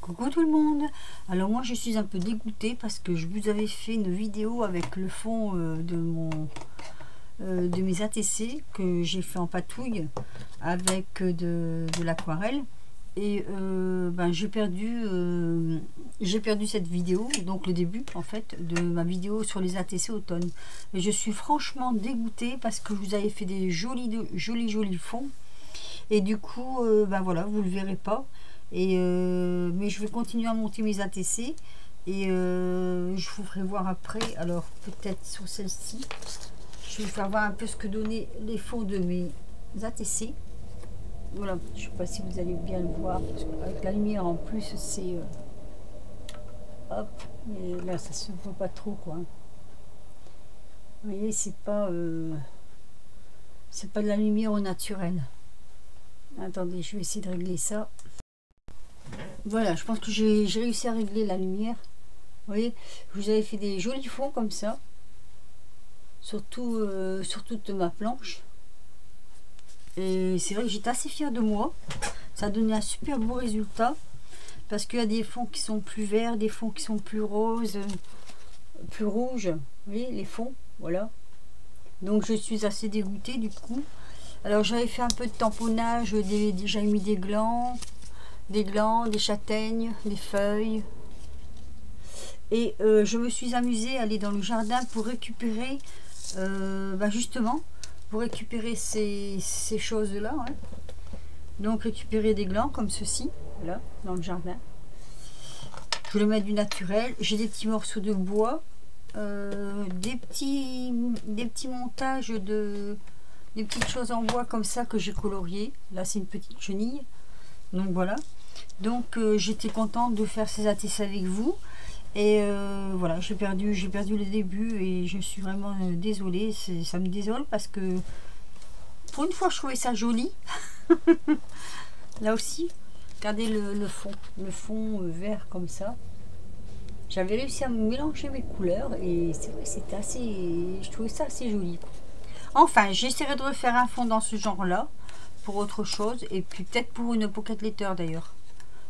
Coucou tout le monde. Alors moi je suis un peu dégoûtée parce que je vous avais fait une vidéo avec le fond de mes ATC que j'ai fait en patouille avec de l'aquarelle et j'ai perdu cette vidéo, donc le début en fait de ma vidéo sur les ATC automne, et je suis franchement dégoûtée parce que je vous avais fait des jolis fonds et du coup voilà, vous le verrez pas. Et mais je vais continuer à monter mes ATC et je vous ferai voir après. Alors peut-être sur celle-ci je vais vous faire voir un peu ce que donnaient les fonds de mes ATC. Voilà, je sais pas si vous allez bien le voir parce qu'avec la lumière en plus c'est hop, mais là ça se voit pas trop quoi. Vous voyez, c'est pas de la lumière au naturel. Attendez, je vais essayer de régler ça. Voilà, je pense que j'ai réussi à régler la lumière. Vous voyez, je vous avais fait des jolis fonds comme ça, surtout sur toute ma planche. Et c'est vrai que j'étais assez fière de moi. Ça a donné un super beau résultat. Parce qu'il y a des fonds qui sont plus verts, des fonds qui sont plus roses, plus rouges. Vous voyez, les fonds, voilà. Donc je suis assez dégoûtée du coup. Alors j'avais fait un peu de tamponnage, j'avais mis des glands, des châtaignes, des feuilles. Et je me suis amusée à aller dans le jardin pour récupérer, justement, pour récupérer ces choses-là. Hein. Donc récupérer des glands comme ceci, là, dans le jardin. Je voulais mettre du naturel. J'ai des petits morceaux de bois, des petits montages des petites choses en bois comme ça que j'ai coloriées. Là c'est une petite chenille. Donc voilà. Donc j'étais contente de faire ces ATC avec vous. Et voilà, j'ai perdu le début et je suis vraiment désolée. Ça me désole parce que pour une fois je trouvais ça joli. Là aussi, regardez le fond vert comme ça. J'avais réussi à mélanger mes couleurs et c'est vrai que c'était assez, je trouvais ça assez joli. Enfin, j'essaierai de refaire un fond dans ce genre là pour autre chose, et puis peut-être pour une pocket letter d'ailleurs.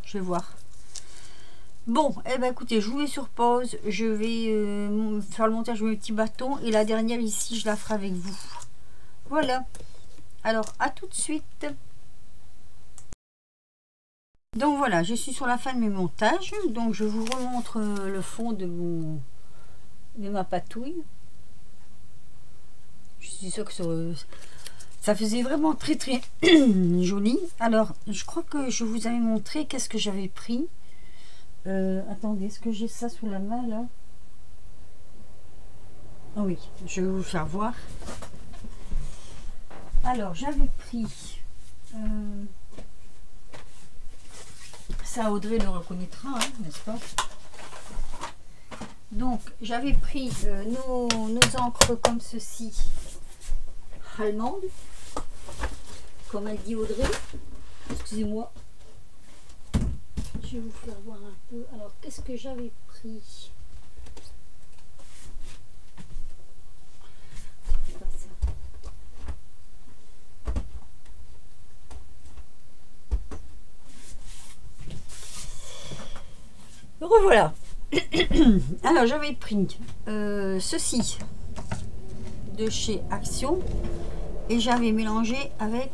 Je vais voir. Bon, eh ben écoutez, je vous mets sur pause. Je vais faire le montage de mes petits bâtons, et la dernière ici je la ferai avec vous. Voilà, alors à tout de suite. Donc voilà, je suis sur la fin de mes montages, donc je vous remontre le fond de ma patouille. Je suis sûre que ça faisait vraiment très joli. Alors je crois que je vous avais montré qu'est-ce que j'avais pris. Attendez, est-ce que j'ai ça sous la main là? Ah oui, je vais vous faire voir. Alors j'avais pris ça, Audrey le reconnaîtra, hein, n'est-ce pas? Donc j'avais pris nos encres comme ceci, allemandes, comme elle dit Audrey. Excusez-moi, je vais vous faire voir un peu. Alors qu'est-ce que j'avais pris? C'est pas ça. Revoilà. Alors j'avais pris ceci de chez Action et j'avais mélangé avec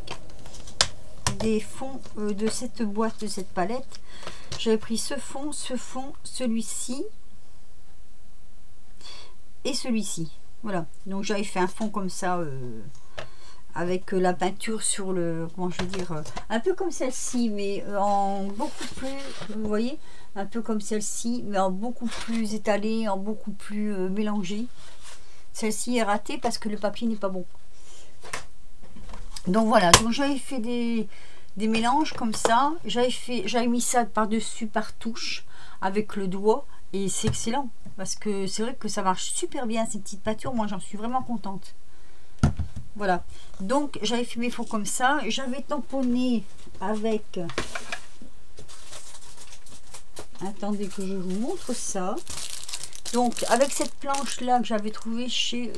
des fonds de cette boîte, de cette palette. J'avais pris ce fond, celui-ci et celui-ci. Voilà, donc j'avais fait un fond comme ça avec la peinture sur le, comment je veux dire, un peu comme celle-ci, mais en beaucoup plus, vous voyez, un peu comme celle-ci, mais en beaucoup plus étalé, en beaucoup plus mélangé. Celle-ci est ratée parce que le papier n'est pas bon. Donc voilà, donc j'avais fait des mélanges comme ça. J'avais mis ça par-dessus par touche avec le doigt et c'est excellent parce que c'est vrai que ça marche super bien ces petites peintures. Moi j'en suis vraiment contente. Voilà, donc j'avais fait mes fonds comme ça. J'avais tamponné avec, attendez que je vous montre ça. Donc avec cette planche là que j'avais trouvé chez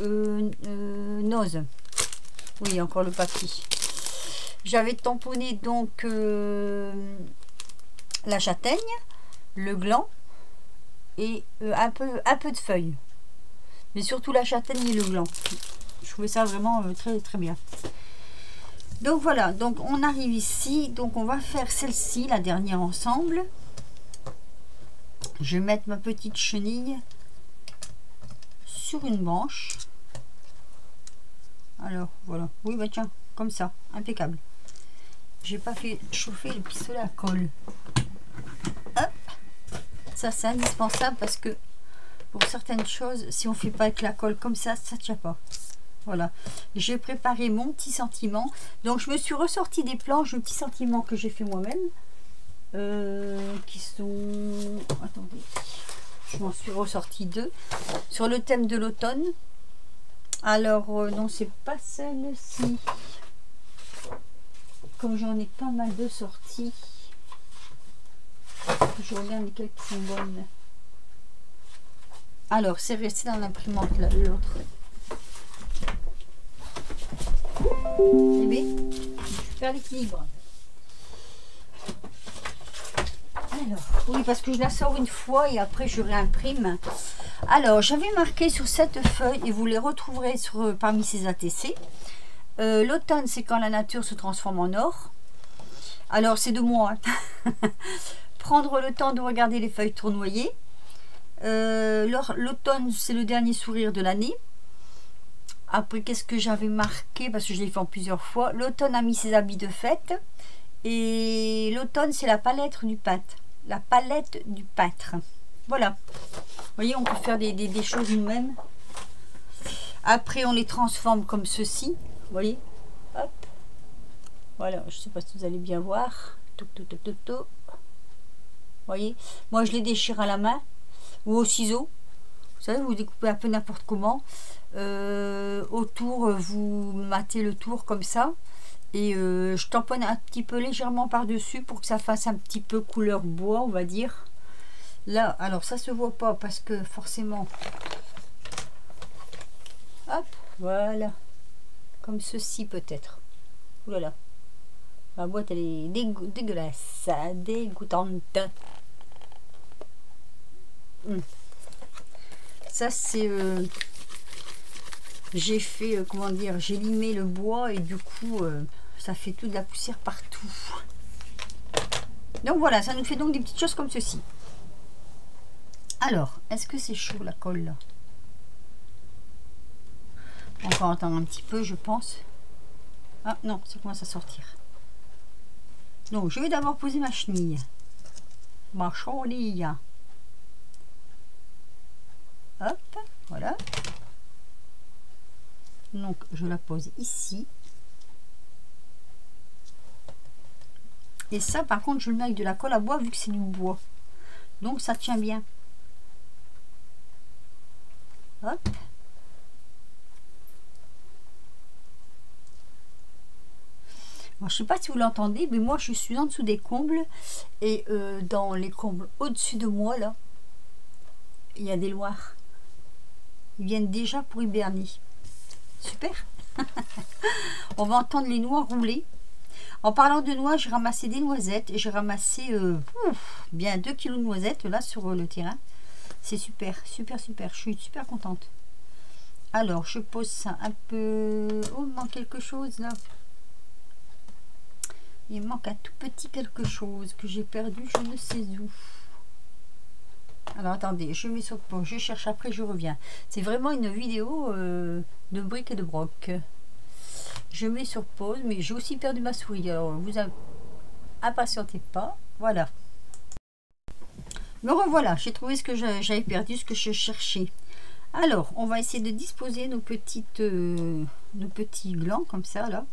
Noz. Oui, encore le papier. J'avais tamponné donc la châtaigne, le gland et un peu de feuilles. Mais surtout la châtaigne et le gland. Je trouvais ça vraiment très très bien. Donc voilà, donc on arrive ici. Donc on va faire celle-ci, la dernière ensemble. Je vais mettre ma petite chenille sur une branche. Alors voilà, oui bah tiens, comme ça, impeccable. J'ai pas fait chauffer le pistolet à colle. Hop, ça c'est indispensable parce que pour certaines choses, si on fait pas avec la colle comme ça tient pas. Voilà, j'ai préparé mon petit sentiment. Donc je me suis ressorti des planches de petits sentiments que j'ai fait moi-même, qui sont, attendez, je m'en suis ressorti 2 sur le thème de l'automne. Alors non, c'est pas celle-ci, comme j'en ai pas mal de sorties. Je regarde lesquelles qui sont bonnes. Alors c'est resté dans l'imprimante là, l'autre. Eh bien, je perds l'équilibre. Alors, oui, parce que je la sors une fois et après je réimprime. Alors, j'avais marqué sur cette feuille, et vous les retrouverez parmi ces ATC. L'automne, c'est quand la nature se transforme en or. Alors, c'est de moi. Prendre le temps de regarder les feuilles tournoyer. L'automne, c'est le dernier sourire de l'année. Après, qu'est-ce que j'avais marqué? Parce que je l'ai fait en plusieurs fois. L'automne a mis ses habits de fête. Et l'automne, c'est la palette du peintre. La palette du peintre. Voilà. Vous voyez, on peut faire des choses nous-mêmes. Après, on les transforme comme ceci. Vous voyez? Hop. Voilà. Je ne sais pas si vous allez bien voir. Vous voyez? Moi, je les déchire à la main ou au ciseau. Vous savez, vous découpez un peu n'importe comment. Autour, vous matez le tour comme ça. Et je tamponne un petit peu légèrement par-dessus pour que ça fasse un petit peu couleur bois, on va dire. Là, alors ça se voit pas parce que forcément... Hop, voilà. Comme ceci peut-être. Ouh là là. Ma boîte, elle est dégueulasse. Dégoûtante. Ça, c'est... j'ai fait, comment dire, j'ai limé le bois et du coup, ça fait toute la poussière partout. Donc voilà, ça nous fait donc des petites choses comme ceci. Alors, est-ce que c'est chaud la colle là? On va attendre un petit peu, je pense. Ah non, ça commence à sortir. Donc, je vais d'abord poser ma chenille. Ma chenille. Hop, voilà. Donc, je la pose ici. Et ça, par contre, je le mets avec de la colle à bois vu que c'est du bois. Donc, ça tient bien. Hop. Bon, je ne sais pas si vous l'entendez, mais moi, je suis en dessous des combles. Et dans les combles au-dessus de moi, là, il y a des loirs. Ils viennent déjà pour hiberner. Super. On va entendre les noix rouler. En parlant de noix, j'ai ramassé des noisettes. Et j'ai ramassé bien 2 kg de noisettes là sur le terrain. C'est super, super, super. Je suis super contente. Alors, je pose ça un peu... Oh, il manque quelque chose là. Il manque un tout petit quelque chose que j'ai perdu, je ne sais où. Alors, attendez, je mets sur pause. Je cherche après, je reviens. C'est vraiment une vidéo de briques et de broc. Je mets sur pause, mais j'ai aussi perdu ma souris. Alors, vous impatientez pas. Voilà. Me revoilà. J'ai trouvé ce que j'avais perdu, ce que je cherchais. Alors, on va essayer de disposer nos petits glands comme ça, là.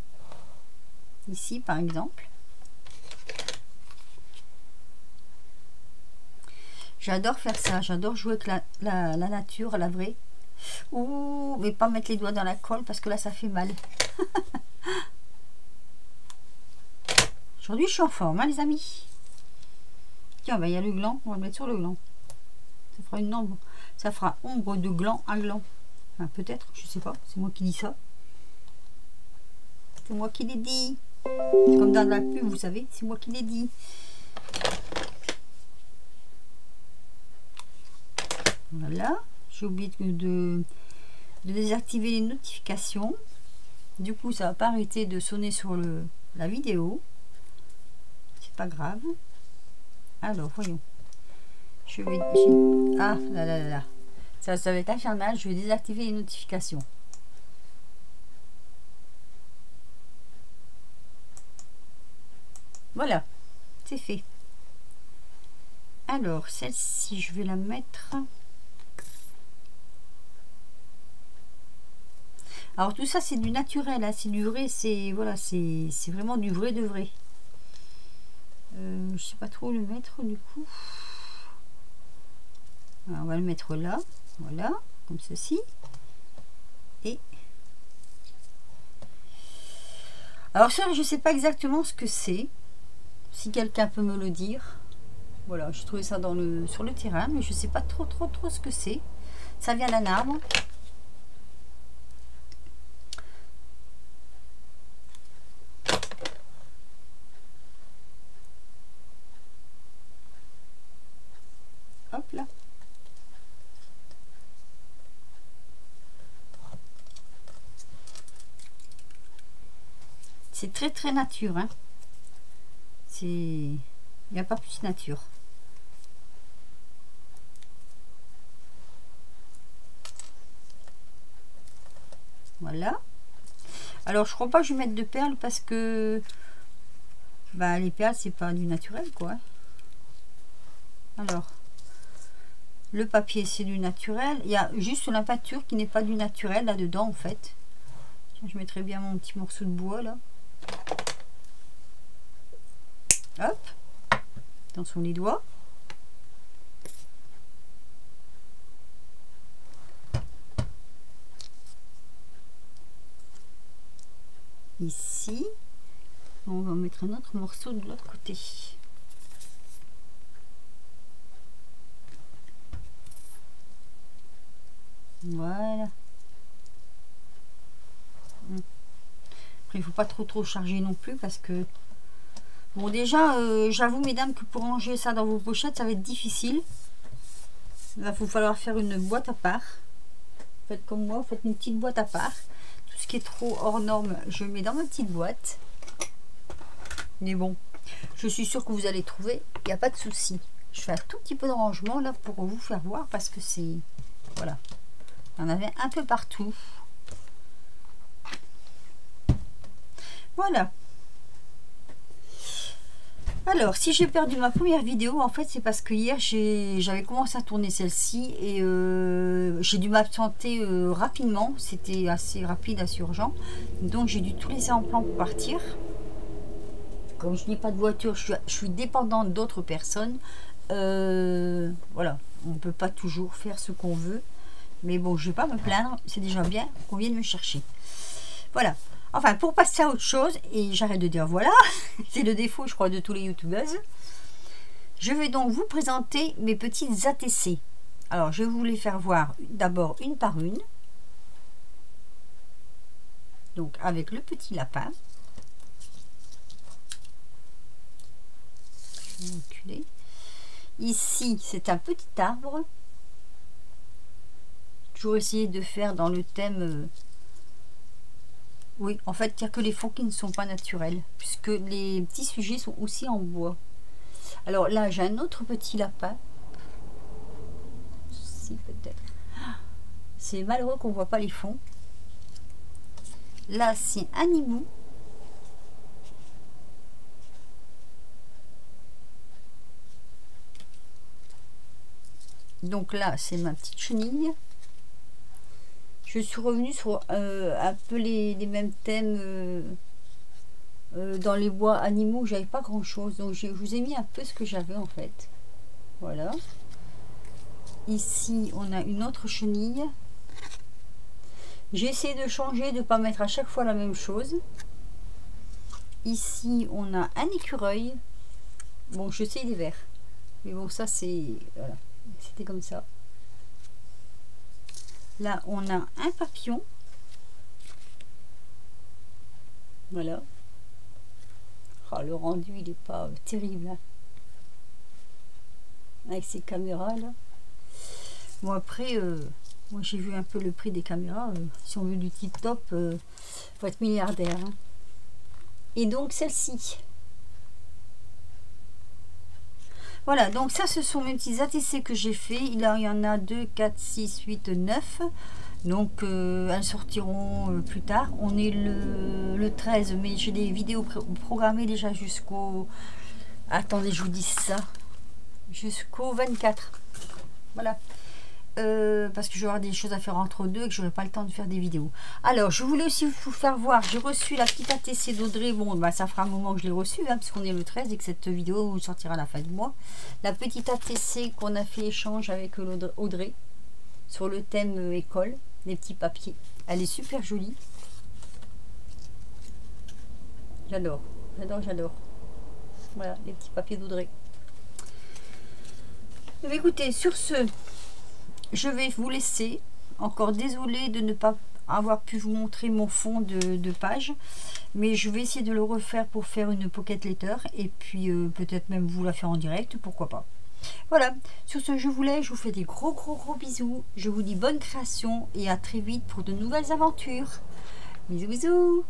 Ici, par exemple. J'adore faire ça. J'adore jouer avec la nature, la vraie. Ouh, mais pas mettre les doigts dans la colle parce que là, ça fait mal. Aujourd'hui, je suis en forme, hein, les amis. Tiens, ben, il y a le gland. On va le mettre sur le gland. Ça fera une ombre. Ça fera ombre de gland à gland. Enfin, peut-être, je sais pas. C'est moi qui dis ça. C'est moi qui l'ai dit. Comme dans la pub, vous savez, c'est moi qui l'ai dit. Voilà, j'ai oublié de désactiver les notifications. Du coup, ça va pas arrêter de sonner sur la vidéo. C'est pas grave. Alors, voyons. Ah, là, là, là, là. Ça va être infernal. Je vais désactiver les notifications. Voilà, c'est fait. Alors, celle-ci, je vais la mettre. Alors, tout ça, c'est du naturel, hein, c'est du vrai, c'est voilà, c'est vraiment du vrai de vrai. Je sais pas trop où le mettre du coup. Alors, on va le mettre là, voilà, comme ceci. Et alors ça, je sais pas exactement ce que c'est. Si quelqu'un peut me le dire. Voilà, j'ai trouvé ça sur le terrain, mais je sais pas trop ce que c'est. Ça vient d'un arbre. Hop là. C'est très nature, hein. Il n'y a pas plus nature. Voilà. Alors je crois pas que je vais mettre de perles parce que bah, les perles c'est pas du naturel quoi. Alors le papier c'est du naturel. Il y a juste la peinture qui n'est pas du naturel là dedans en fait. Je mettrai bien mon petit morceau de bois là. Hop. Attention les doigts. Ici. On va mettre un autre morceau de l'autre côté. Voilà. Après, il faut pas trop charger non plus parce que bon déjà j'avoue mesdames que pour ranger ça dans vos pochettes ça va être difficile. Il va vous falloir faire une boîte à part. Faites comme moi, faites une petite boîte à part. Tout ce qui est trop hors norme je le mets dans ma petite boîte. Mais bon, je suis sûre que vous allez trouver, il n'y a pas de souci. Je fais un tout petit peu de rangement là pour vous faire voir parce que c'est voilà, il y en avait un peu partout. Voilà. Alors, si j'ai perdu ma première vidéo, en fait, c'est parce que hier, j'avais commencé à tourner celle-ci et j'ai dû m'absenter rapidement. C'était assez rapide, assez urgent. Donc, j'ai dû tout laisser en plan pour partir. Comme je n'ai pas de voiture, je suis dépendante d'autres personnes. Voilà, on ne peut pas toujours faire ce qu'on veut. Mais bon, je ne vais pas me plaindre. C'est déjà bien qu'on vienne me chercher. Voilà. Enfin, pour passer à autre chose, et j'arrête de dire voilà, c'est le défaut, je crois, de tous les youtubeuses. Je vais donc vous présenter mes petites ATC. Alors, je vais vous les faire voir d'abord une par une. Donc, avec le petit lapin. Je vais reculer. Ici, c'est un petit arbre. Toujours essayer de faire dans le thème... oui, en fait, il n'y a que les fonds qui ne sont pas naturels, puisque les petits sujets sont aussi en bois. Alors là, j'ai un autre petit lapin. Si, peut-être. C'est malheureux qu'on ne voit pas les fonds. Là, c'est un hibou. Donc là, c'est ma petite chenille. Je suis revenue sur un peu les mêmes thèmes dans les bois animaux. J'avais pas grand chose, donc je vous ai mis un peu ce que j'avais en fait. Voilà. Ici, on a une autre chenille. J'ai essayé de changer, de ne pas mettre à chaque fois la même chose. Ici, on a un écureuil. Bon, je sais, il est vert. Mais bon, ça, c'est... voilà. C'était comme ça. Là, on a un papillon. Voilà. Oh, le rendu, il n'est pas terrible. Hein. Avec ces caméras, là. Bon après, moi j'ai vu un peu le prix des caméras. Si on veut du tip top, faut être milliardaire. Hein. Et donc celle-ci. Voilà, donc ça ce sont mes petits ATC que j'ai fait. Il y en a 2, 4, 6, 8, 9. Donc elles sortiront plus tard. On est le 13, mais j'ai des vidéos programmées déjà jusqu'au... Attendez, je vous dis ça. Jusqu'au 24. Voilà. Parce que je vais avoir des choses à faire entre deux et que je n'aurai pas le temps de faire des vidéos. Alors, je voulais aussi vous faire voir, j'ai reçu la petite ATC d'Audrey. Bon, bah, ça fera un moment que je l'ai reçue, hein, puisqu'on est le 13 et que cette vidéo sortira à la fin du mois. La petite ATC qu'on a fait échange avec Audrey sur le thème école, des petits papiers. Elle est super jolie. J'adore, j'adore, j'adore. Voilà, les petits papiers d'Audrey. Écoutez, sur ce... Je vais vous laisser. Encore désolée de ne pas avoir pu vous montrer mon fond de page. Mais je vais essayer de le refaire pour faire une pocket letter. Et puis peut-être même vous la faire en direct. Pourquoi pas. Voilà. Sur ce, je vous fais des gros bisous. Je vous dis bonne création. Et à très vite pour de nouvelles aventures. Bisous bisous.